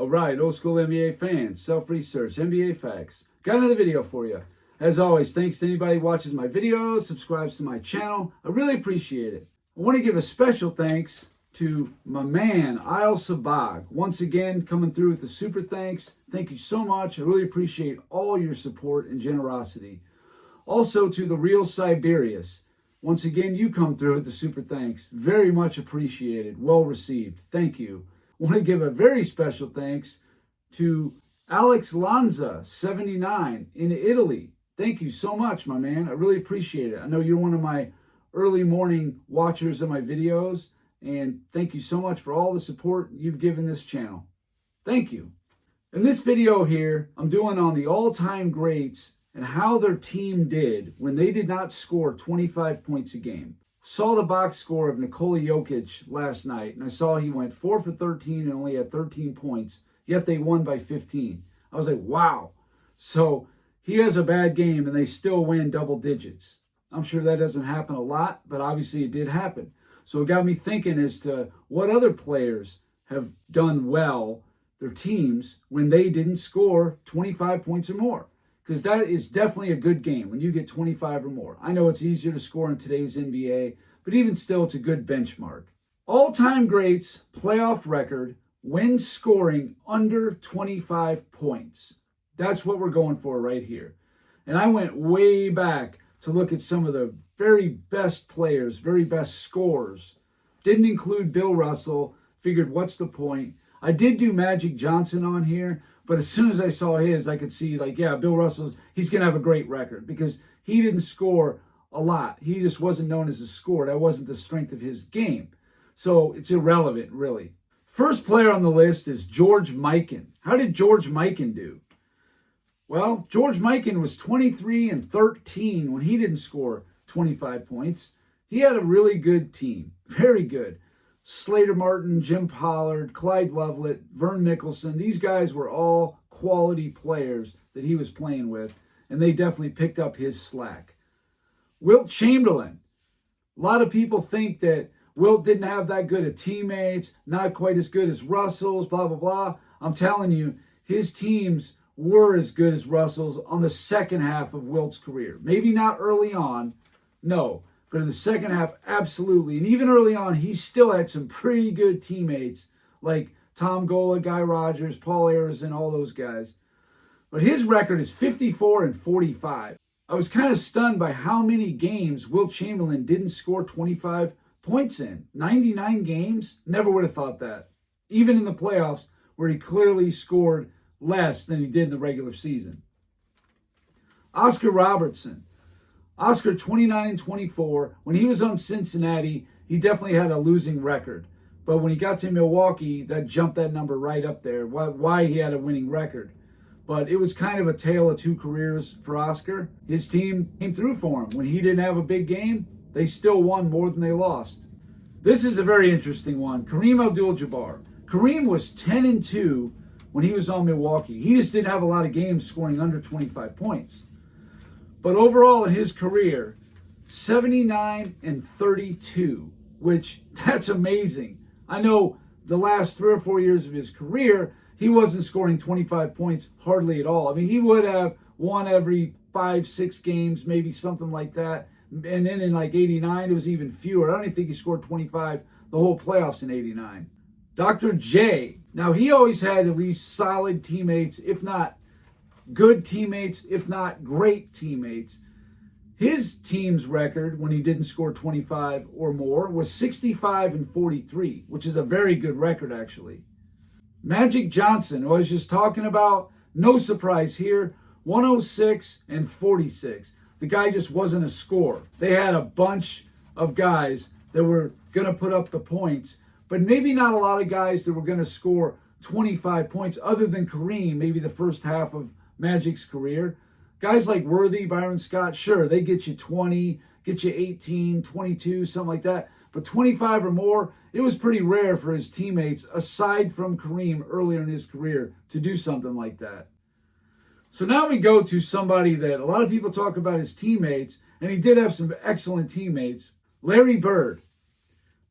All right, old school NBA fans, self-research, NBA facts. Got another video for you. As always, thanks to anybody who watches my videos, subscribes to my channel. I really appreciate it. I want to give a special thanks to my man, Isle Sabag. Once again, coming through with the super thanks. Thank you so much. I really appreciate all your support and generosity. Also to the real Siberius. Once again, you come through with the super thanks. Very much appreciated. Well received. Thank you. I want to give a very special thanks to Alex Lanza, 79, in Italy. Thank you so much, my man. I really appreciate it. I know you're one of my early morning watchers of my videos, and thank you so much for all the support you've given this channel. Thank you. In this video here, I'm doing on the all-time greats and how their team did when they did not score 25 points a game. Saw the box score of Nikola Jokic last night, and I saw he went 4 for 13 and only had 13 points, yet they won by 15. I was like, wow. So he has a bad game, and they still win double digits. I'm sure that doesn't happen a lot, but obviously it did happen. So it got me thinking as to what other players have done well, their teams, when they didn't score 25 points or more. Because that is definitely a good game when you get 25 or more. I know it's easier to score in today's NBA, but even still, it's a good benchmark. All-time greats playoff record when scoring under 25 points. That's what we're going for right here. And I went way back to look at some of the very best players, very best scorers. Didn't include Bill Russell. Figured, what's the point? I did do Magic Johnson on here, but as soon as I saw his, I could see, like, yeah, Bill Russell, he's going to have a great record because he didn't score a lot. He just wasn't known as a scorer. That wasn't the strength of his game. So it's irrelevant, really. First player on the list is George Mikan. How did George Mikan do? Well, George Mikan was 23 and 13 when he didn't score 25 points. He had a really good team. Very good. Slater Martin, Jim Pollard, Clyde Lovelet, Vern Mickelson. These guys were all quality players that he was playing with, and they definitely picked up his slack. Wilt Chamberlain. A lot of people think that Wilt didn't have that good of teammates, not quite as good as Russell's, blah, blah, blah. I'm telling you, his teams were as good as Russell's on the second half of Wilt's career. Maybe not early on, no. But in the second half, absolutely. And even early on, he still had some pretty good teammates like Tom Gola, Guy Rogers, Paul Arizin, all those guys. But his record is 54 and 45. I was kind of stunned by how many games Wilt Chamberlain didn't score 25 points in. 99 games? Never would have thought that. Even in the playoffs, where he clearly scored less than he did in the regular season. Oscar Robertson. Oscar, 29 and 24. When he was on Cincinnati, he definitely had a losing record. But when he got to Milwaukee, that jumped that number right up there, why he had a winning record. But it was kind of a tale of two careers for Oscar. His team came through for him. When he didn't have a big game, they still won more than they lost. This is a very interesting one. Kareem Abdul-Jabbar. Kareem was 10 and 2 when he was on Milwaukee. He just didn't have a lot of games scoring under 25 points. But overall in his career, 79 and 32, which that's amazing. I know the last 3 or 4 years of his career, he wasn't scoring 25 points hardly at all. I mean, he would have won every 5-6 games, maybe something like that. And then in like 89, it was even fewer. I don't even think he scored 25 the whole playoffs in 89. Dr. J. Now, he always had at least solid teammates, if not good teammates, if not great teammates. His team's record when he didn't score 25 or more was 65 and 43, which is a very good record, actually. Magic Johnson, who I was just talking about, no surprise here, 106 and 46. The guy just wasn't a scorer. They had a bunch of guys that were going to put up the points, but maybe not a lot of guys that were going to score 25 points other than Kareem, maybe the first half of Magic's career. Guys like Worthy, Byron Scott, sure, they get you 20, get you 18, 22, something like that. But 25 or more, it was pretty rare for his teammates, aside from Kareem earlier in his career, to do something like that. So now we go to somebody that a lot of people talk about his teammates, and he did have some excellent teammates. Larry Bird.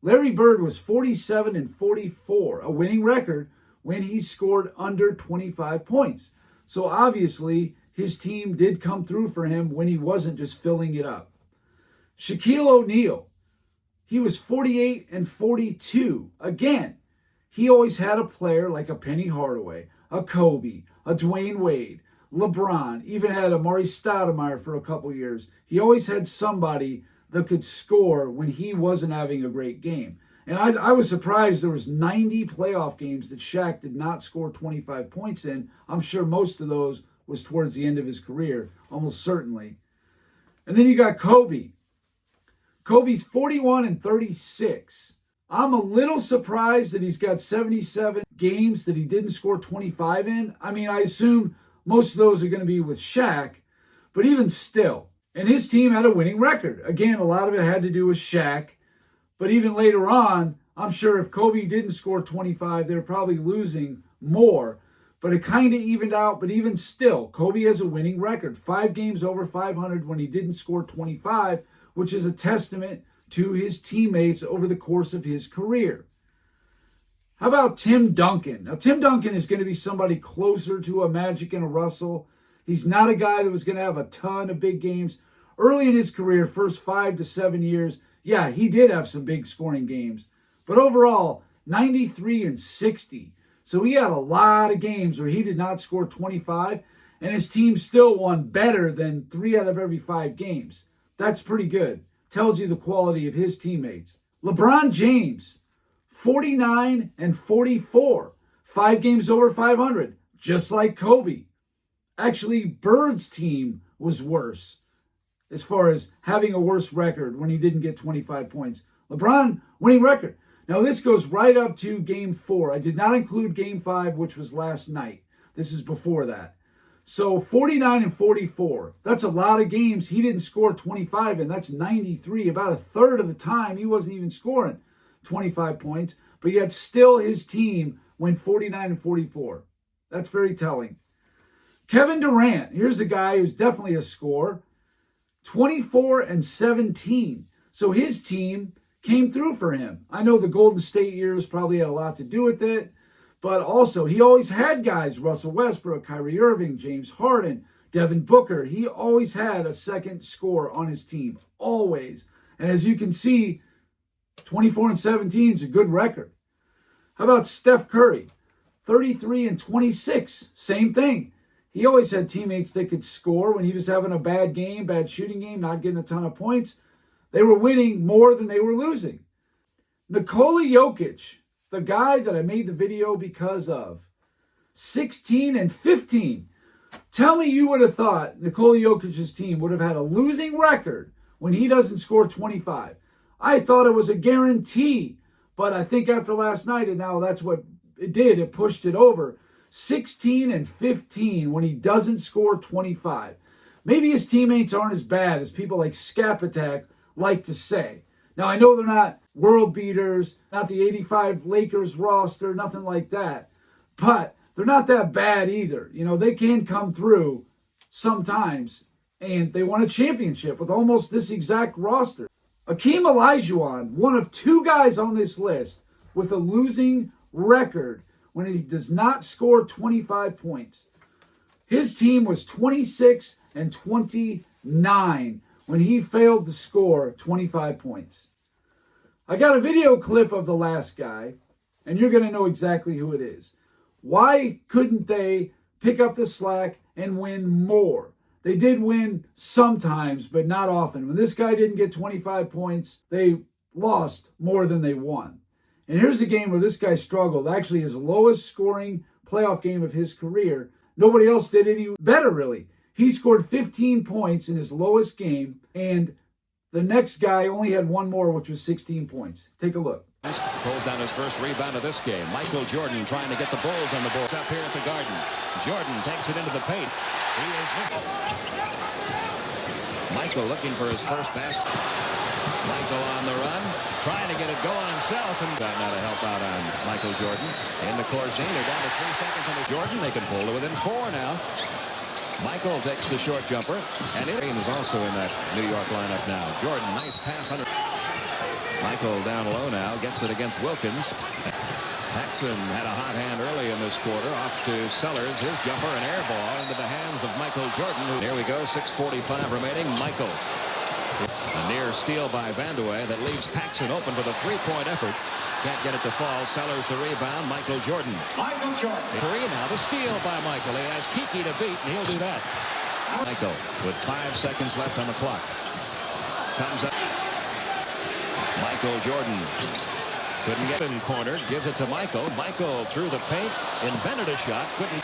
Larry Bird was 47 and 44, a winning record when he scored under 25 points. So obviously, his team did come through for him when he wasn't just filling it up. Shaquille O'Neal, he was 48 and 42. Again, he always had a player like a Penny Hardaway, a Kobe, a Dwayne Wade, LeBron, even had a Amari Stoudemire for a couple years. He always had somebody that could score when he wasn't having a great game. And I was surprised there was 90 playoff games that Shaq did not score 25 points in. I'm sure most of those was towards the end of his career, almost certainly. And then you got Kobe. Kobe's 41 and 36. I'm a little surprised that he's got 77 games that he didn't score 25 in. I mean, I assume most of those are going to be with Shaq, but even still. And his team had a winning record. Again, a lot of it had to do with Shaq. But even later on, I'm sure if Kobe didn't score 25, they're probably losing more. But it kind of evened out. But even still, Kobe has a winning record. 5 games over 500 when he didn't score 25, which is a testament to his teammates over the course of his career. How about Tim Duncan? Now, Tim Duncan is going to be somebody closer to a Magic and a Russell. He's not a guy that was going to have a ton of big games. Early in his career, first 5 to 7 years, yeah, he did have some big scoring games. But overall, 93 and 60. So he had a lot of games where he did not score 25, and his team still won better than 3 out of every 5 games. That's pretty good. Tells you the quality of his teammates. LeBron James, 49 and 44. 5 games over 500, just like Kobe. Actually, Bird's team was worse as far as having a worse record when he didn't get 25 points. LeBron, winning record. Now, this goes right up to Game 4. I did not include Game 5, which was last night. This is before that. So, 49 and 44. That's a lot of games. He didn't score 25, and that's 93. About a third of the time, he wasn't even scoring 25 points. But yet, still, his team went 49 and 44. That's very telling. Kevin Durant. Here's a guy who's definitely a scorer. 24 and 17. So his team came through for him. I know the Golden State years probably had a lot to do with it, but also he always had guys, Russell Westbrook, Kyrie Irving, James Harden, Devin Booker. He always had a second scorer on his team, always. And as you can see, 24 and 17 is a good record. How about Steph Curry? 33 and 26, same thing. He always had teammates that could score when he was having a bad game, bad shooting game, not getting a ton of points. They were winning more than they were losing. Nikola Jokic, the guy that I made the video because of, 16 and 15. Tell me you would have thought Nikola Jokic's team would have had a losing record when he doesn't score 25. I thought it was a guarantee, but I think after last night, and now that's what it did, it pushed it over. 16 and 15 when he doesn't score 25. Maybe his teammates aren't as bad as people like Scap Attack like to say. Now, I know they're not world beaters, not the 85 Lakers roster, nothing like that. But they're not that bad either. You know, they can come through sometimes, and they won a championship with almost this exact roster. Hakeem Olajuwon, one of 2 guys on this list with a losing record when he does not score 25 points. His team was 26 and 29 when he failed to score 25 points. I got a video clip of the last guy, and you're going to know exactly who it is. Why couldn't they pick up the slack and win more? They did win sometimes, but not often. When this guy didn't get 25 points, they lost more than they won. And here's a game where this guy struggled. Actually, his lowest scoring playoff game of his career. Nobody else did any better, really. He scored 15 points in his lowest game, and the next guy only had one more, which was 16 points. Take a look. Pulls down his first rebound of this game. Michael Jordan trying to get the Bulls on the board. Up here at the Garden. Jordan takes it into the paint. He is Michael looking for his first basket. Michael on the run, trying to get it going himself, and got now to help out on Michael Jordan. In the Corzine, they're down to 3 seconds on the Jordan. They can pull to within 4 now. Michael takes the short jumper, and it is also in that New York lineup now. Jordan, nice pass under. Michael down low now, gets it against Wilkins. Paxson had a hot hand early in this quarter. Off to Sellers. His jumper, an air ball into the hands of Michael Jordan. There we go. 6:45 remaining. Michael. A near steal by Vandeweghe that leaves Paxson open for the three-point effort. Can't get it to fall. Sellers the rebound. Michael Jordan. Michael Jordan. Three now. The steal by Michael. He has Kiki to beat, and he'll do that. Michael with 5 seconds left on the clock. Comes up. Michael Jordan. Couldn't get in corner. Gives it to Michael. Michael through the paint. Invented a shot. Couldn't.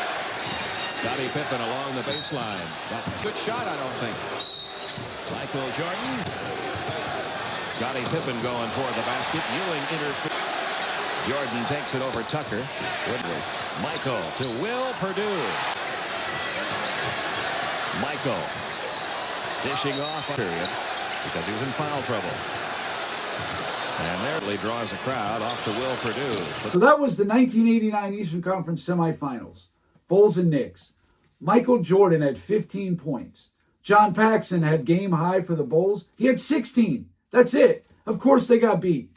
Scottie Pippen along the baseline. Got a good shot, I don't think. Michael Jordan. Scottie Pippen going for the basket. Ewing interferes. Jordan takes it over Tucker. Woodward. Michael to Will Perdue. Michael dishing off period because he was in foul trouble. And there he draws a crowd off to Will Perdue. So that was the 1989 Eastern Conference semifinals. Bulls and Knicks. Michael Jordan had 15 points. John Paxson had game high for the Bulls. He had 16. That's it. Of course they got beat.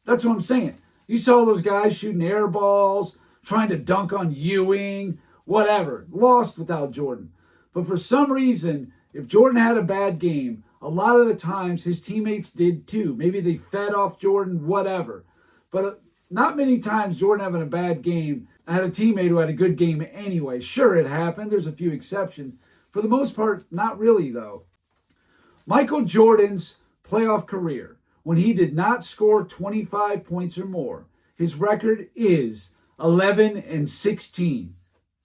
That's what I'm saying. You saw those guys shooting air balls, trying to dunk on Ewing, whatever. Lost without Jordan. But for some reason, if Jordan had a bad game, a lot of the times his teammates did too. Maybe they fed off Jordan, whatever. But not many times Jordan having a bad game, I had a teammate who had a good game anyway. Sure, it happened. There's a few exceptions. For the most part, not really, though. Michael Jordan's playoff career, when he did not score 25 points or more, his record is 11-16.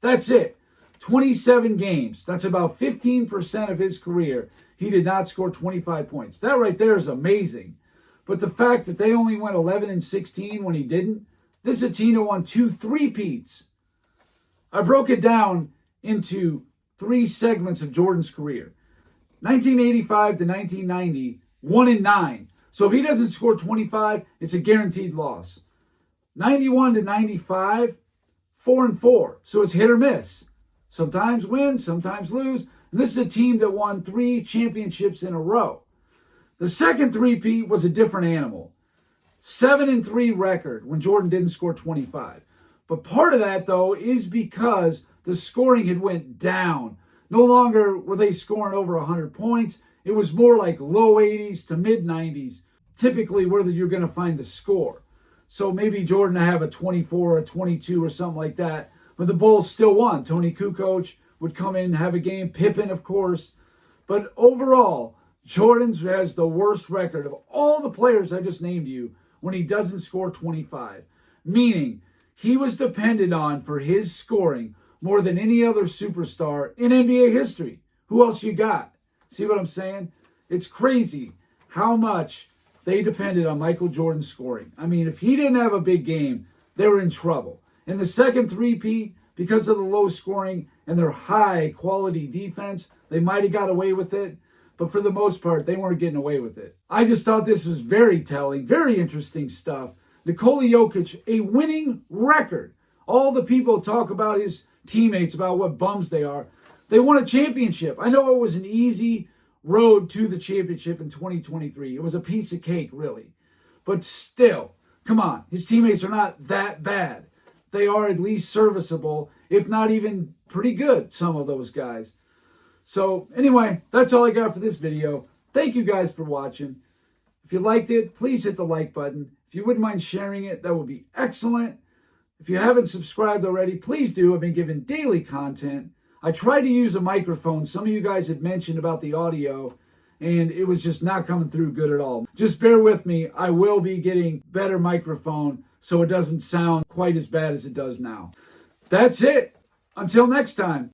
That's it. 27 games. That's about 15% of his career. He did not score 25 points. That right there is amazing. But the fact that they only went 11-16 when he didn't, this is a team that won 2 3-peats. I broke it down into 3 segments of Jordan's career. 1985 to 1990, 1-9. So if he doesn't score 25, it's a guaranteed loss. 91 to 95, 4-4. So it's hit or miss. Sometimes win, sometimes lose. And this is a team that won 3 championships in a row. The second 3-peat was a different animal. 7-3 record when Jordan didn't score 25. But part of that, though, is because the scoring had went down. No longer were they scoring over 100 points. It was more like low 80s to mid 90s, typically where you're going to find the score. So maybe Jordan to have a 24 or a 22 or something like that. But the Bulls still won. Tony Kukoc would come in and have a game. Pippen, of course. But overall, Jordan has the worst record of all the players I just named you when he doesn't score 25. Meaning, he was depended on for his scoring more than any other superstar in NBA history. Who else you got? See what I'm saying? It's crazy how much they depended on Michael Jordan's scoring. I mean, if he didn't have a big game, they were in trouble. In the second 3-peat, because of the low scoring and their high quality defense, they might have got away with it. But for the most part, they weren't getting away with it. I just thought this was very telling, very interesting stuff. Nikola Jokic, a winning record. All the people talk about his teammates, about what bums they are. They won a championship. I know it was an easy road to the championship in 2023. It was a piece of cake, really. But still, come on. His teammates are not that bad. They are at least serviceable, if not even pretty good, some of those guys. So anyway, that's all I got for this video. Thank you guys for watching. If you liked it, please hit the like button. If you wouldn't mind sharing it, that would be excellent. If you haven't subscribed already, please do. I've been giving daily content. I tried to use a microphone. Some of you guys had mentioned about the audio, and it was just not coming through good at all. Just bear with me. I will be getting better microphone so it doesn't sound quite as bad as it does now. That's it. Until next time.